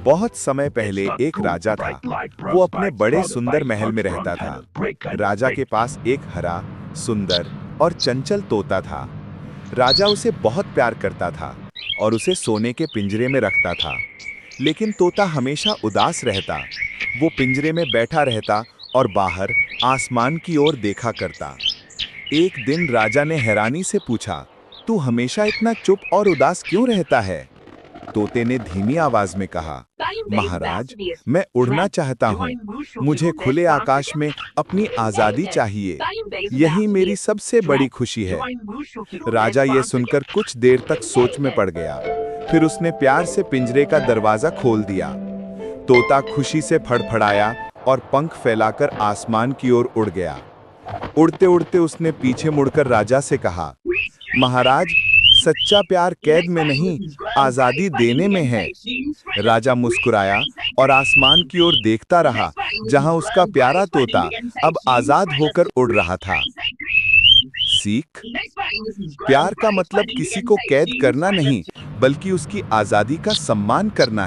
बहुत समय पहले एक राजा था। वो अपने बड़े सुंदर महल में रहता था। राजा के पास एक हरा, सुंदर और चंचल तोता था। राजा उसे बहुत प्यार करता था और उसे सोने के पिंजरे में रखता था। लेकिन तोता हमेशा उदास रहता। वो पिंजरे में बैठा रहता और बाहर आसमान की ओर देखा करता। एक दिन राजा ने हैरानी से पूछा, "तू हमेशा इतना चुप और उदास क्यों रहता है?" तोते ने धीमी आवाज में कहा, "महाराज, मैं उड़ना चाहता हूँ। मुझे खुले आकाश में अपनी आजादी चाहिए। यही मेरी सबसे बड़ी खुशी है।" राजा ये सुनकर कुछ देर तक सोच में पड़ गया। फिर उसने प्यार से पिंजरे का दरवाजा खोल दिया। तोता खुशी से फड़फड़ाया और पंख फैलाकर आसमान की ओर उड़ गया। उड़ते उड़ते उसने पीछे मुड़कर राजा से कहा, "महाराज, सच्चा प्यार कैद में नहीं, आजादी देने में है।" राजा मुस्कुराया और आसमान की ओर देखता रहा, जहां उसका प्यारा तोता अब आजाद होकर उड़ रहा था। सीख: प्यार का मतलब किसी को कैद करना नहीं, बल्कि उसकी आजादी का सम्मान करना है।